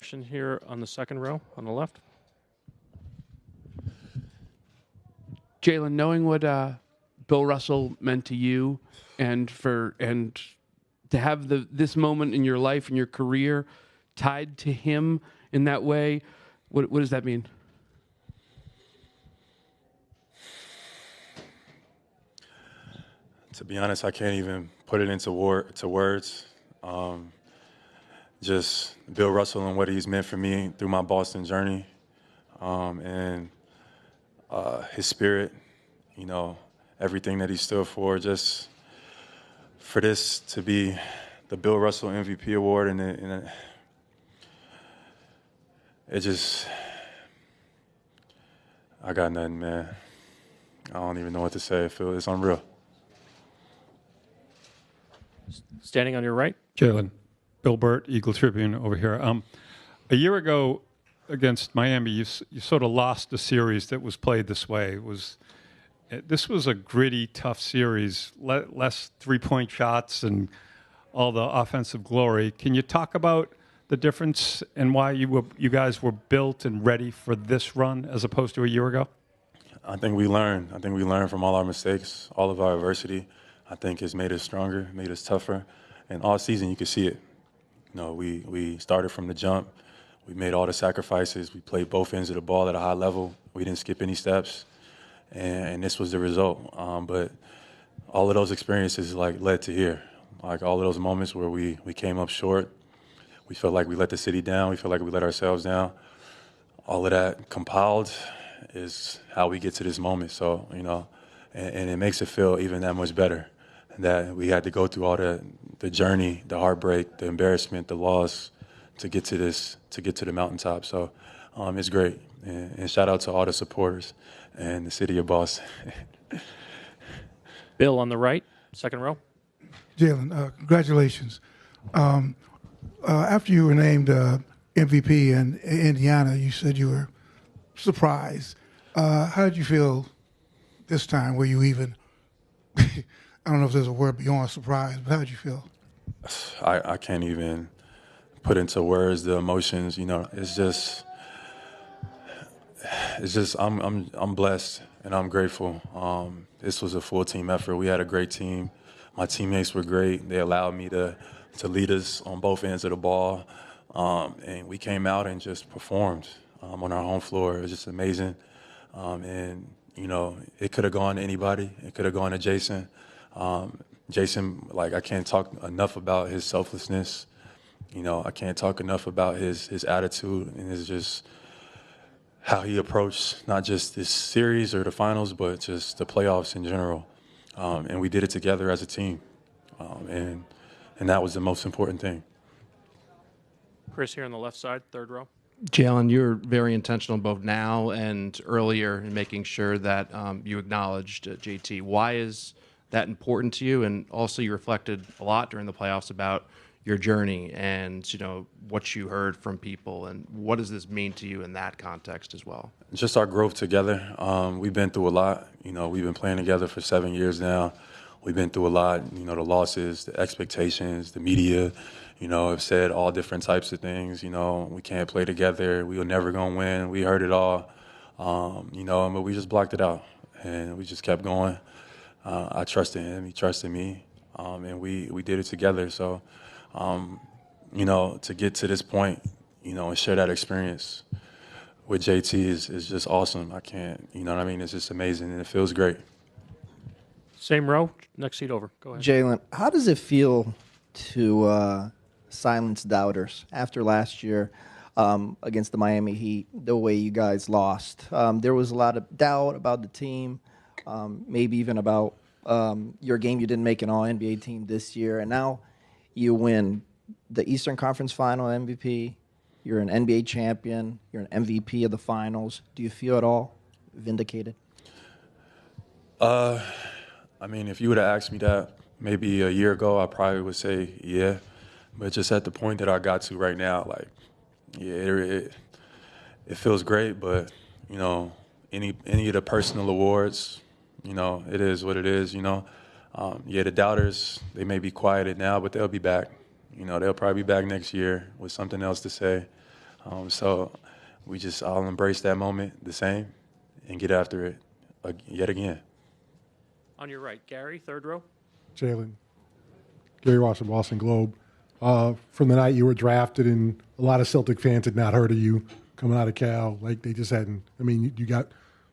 question here on the second row on the left. Jaylen, knowing what Bill Russell meant to you, and to have this moment in your life and your career tied to him in that way, what does that mean? To be honest, I can't even put it into words. Just Bill Russell and what he's meant for me through my Boston journey, and his spirit, everything that he stood for. Just for this to be the Bill Russell MVP award, and it just, I got nothing, man. I don't even know what to say. It's unreal. Standing on your right. Jaylen, Bill Burt, Eagle Tribune over here. A year ago against Miami, you sort of lost a series that was played this way. This was a gritty, tough series, less three-point shots and all the offensive glory. Can you talk about the difference and why you guys were built and ready for this run as opposed to a year ago? I think we learned. From all our mistakes, all of our adversity. I think it's made us stronger, made us tougher. And all season, you could see it. We started from the jump. We made all the sacrifices. We played both ends of the ball at a high level. We didn't skip any steps. And this was the result. But all of those experiences led to here. All of those moments where we came up short. We felt like we let the city down. We felt like we let ourselves down. All of that compiled is how we get to this moment. So, and it makes it feel even that much better that we had to go through all the journey, the heartbreak, the embarrassment, the loss to get to the mountaintop. So it's great. And shout out to all the supporters and the city of Boston. Bill on the right, second row. Jaylen, congratulations. After you were named MVP in Indiana, you said you were surprised. How did you feel this time? Were you even, I don't know if there's a word beyond surprise, but how did you feel? I can't even put into words the emotions. It's just I'm blessed and I'm grateful. This was a full team effort. We had a great team. My teammates were great. They allowed me to lead us on both ends of the ball, and we came out and just performed on our home floor. It was just amazing, and it could have gone to anybody. It could have gone to Jason. Jason, I can't talk enough about his selflessness. I can't talk enough about his attitude and his just how he approached not just this series or the finals, but just the playoffs in general. And we did it together as a team, and that was the most important thing. Chris here on the left side, third row. Jaylen, you're very intentional both now and earlier in making sure that you acknowledged JT. Why is that important to you? And also you reflected a lot during the playoffs about your journey and what you heard from people, and what does this mean to you in that context as well? Just our growth together. We've been through a lot. We've been playing together for 7 years now. We've been through a lot. The losses, the expectations, the media. Have said all different types of things. We can't play together. We were never gonna win. We heard it all. But we just blocked it out, and we just kept going. I trusted him. He trusted me, and we did it together. So. To get to this point, and share that experience with JT is just awesome. I can't, it's just amazing, and it feels great. Same row, next seat over. Go ahead. Jaylen, how does it feel to silence doubters after last year against the Miami Heat, the way you guys lost? There was a lot of doubt about the team, maybe even about your game. You didn't make an All-NBA team this year, and now you win the Eastern Conference Final MVP. You're an NBA champion. You're an MVP of the finals. Do you feel at all vindicated? If you would have asked me that maybe a year ago, I probably would say yeah. But just at the point that I got to right now, it feels great. But any of the personal awards, it is what it is. The doubters, they may be quieted now, but they'll be back. They'll probably be back next year with something else to say. So we just all embrace that moment the same and get after it yet again. On your right, Gary, third row. Jaylen, Gary Watson, Boston Globe. From the night you were drafted, and a lot of Celtic fans had not heard of you coming out of Cal. Like, they just hadn't. I mean,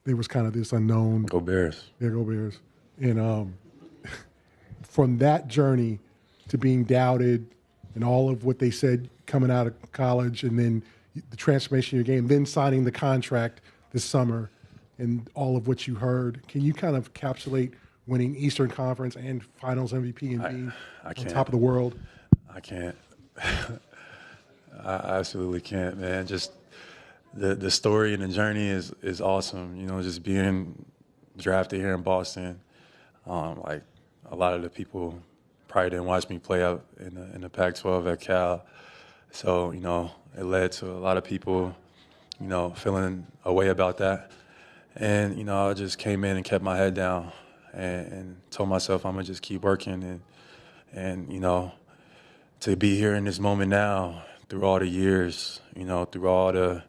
there was kind of this unknown. Go Bears. Yeah, go Bears. And from that journey to being doubted and all of what they said coming out of college, and then the transformation of your game, then signing the contract this summer and all of what you heard, can you kind of encapsulate winning Eastern Conference and Finals MVP and being on top of the world? I can't. I absolutely can't, man. Just the story and the journey is awesome. You know, just being drafted here in Boston. Like a lot of the people probably didn't watch me play up in the Pac-12 at Cal. So, you know, it led to a lot of people, you know, feeling a way about that. And, you know, I just came in and kept my head down and told myself I'm going to just keep working. And, you know, to be here in this moment now, through all the years, you know, through all the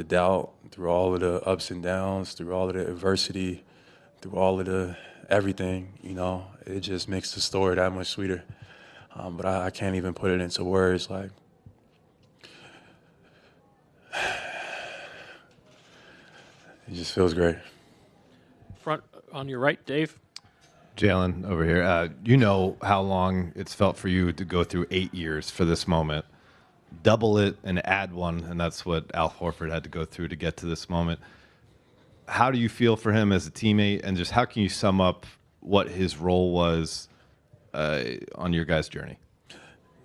doubt, through all of the ups and downs, through all of the adversity, through all of the everything, you know, it just makes the story that much sweeter. But I can't even put it into words. Like, it just feels great. Front on your right, Dave. Jaylen over here. You know how long it's felt for you to go through 8 years for this moment. Double it and add one, and that's what Al Horford had to go through to get to this moment. How do you feel for him as a teammate, and just how can you sum up what his role was on your guys' journey?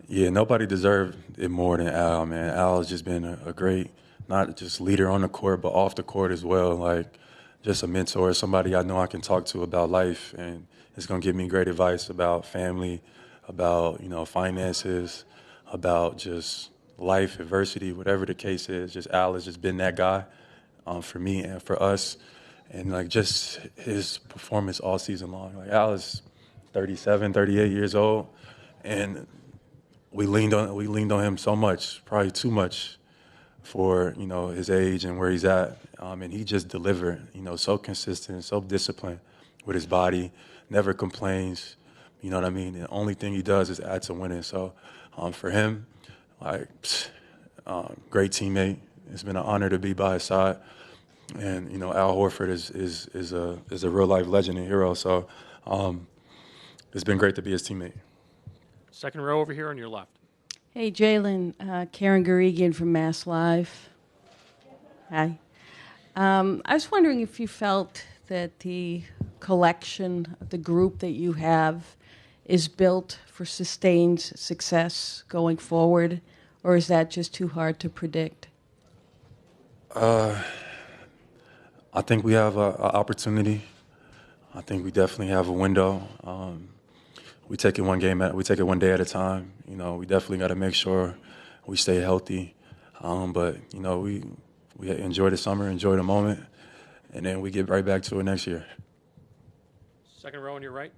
Yeah, nobody deserved it more than Al, man. Al has just been a great, not just leader on the court, but off the court as well. Like, just a mentor, somebody I know I can talk to about life, and it's going to give me great advice about family, about, you know, finances, about just life, adversity, whatever the case is. Just Al has just been that guy for me and for us. And, like, just his performance all season long. Like, Al is 37, 38 years old, and we leaned on him so much, probably too much for, you know, his age and where he's at. And he just delivered, you know, so consistent, so disciplined with his body, never complains. You know what I mean? The only thing he does is add to winning. So for him, like, great teammate. It's been an honor to be by his side. And, you know, Al Horford is a real life legend and hero. So it's been great to be his teammate. Second row over here on your left. Hey, Jaylen, Karen Garegian from Mass Live. Hi. I was wondering if you felt that the collection, the group that you have, is built for sustained success going forward, or is that just too hard to predict? I think we have an opportunity. I think we definitely have a window. We take it one day at a time. You know, we definitely got to make sure we stay healthy. But you know, we enjoy the summer, enjoy the moment, and then we get right back to it next year. Second row on your right.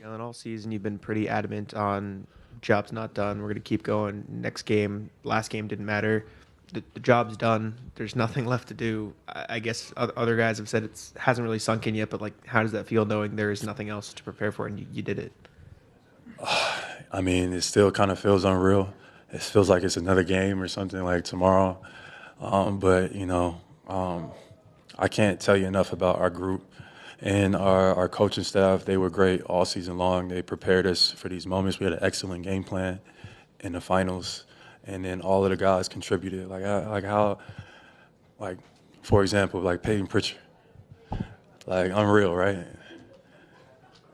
Jaylen, all season you've been pretty adamant on job's not done. We're going to keep going. Next game, last game didn't matter. The job's done. There's nothing left to do. I guess other guys have said it hasn't really sunk in yet, but like, how does that feel knowing there is nothing else to prepare for and you did it? I mean, it still kind of feels unreal. It feels like it's another game or something like tomorrow. But, you know, I can't tell you enough about our group and our coaching staff. They were great all season long. They prepared us for these moments. We had an excellent game plan in the finals. And then all of the guys contributed. For example, like Peyton Pritchard. Like, unreal, right?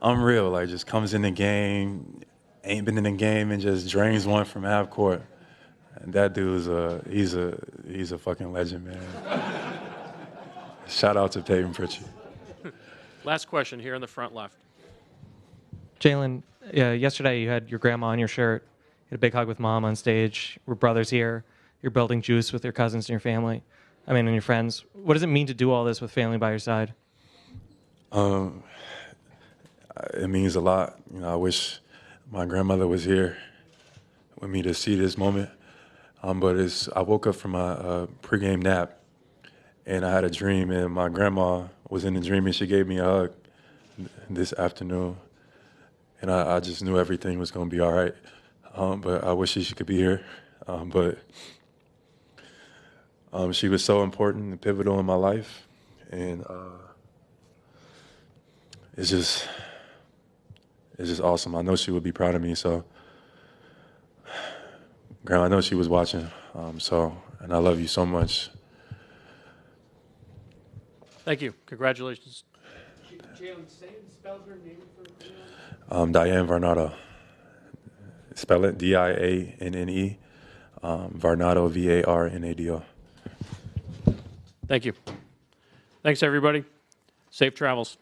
Unreal. Like, just comes in the game, ain't been in the game, and just drains one from half court. And that dude's he's a fucking legend, man. Shout out to Peyton Pritchard. Last question here in the front left. Jaylen, yesterday you had your grandma on your shirt. You had a big hug with mom on stage. We're brothers here. You're building juice with your cousins and your family. And your friends. What does it mean to do all this with family by your side? It means a lot. You know, I wish my grandmother was here with me to see this moment. But I woke up from my pregame nap, and I had a dream, and my grandma was in the dream, and she gave me a hug this afternoon. And I just knew everything was going to be all right. But I wish she could be here. But she was so important and pivotal in my life. And it's just awesome. I know she would be proud of me. So, Grandma, I know she was watching. And I love you so much. Thank you. Congratulations. Jaylen, spell her name for Diane Varnado. Spell it Dianne. Varnado, Varnado. Thank you. Thanks, everybody. Safe travels.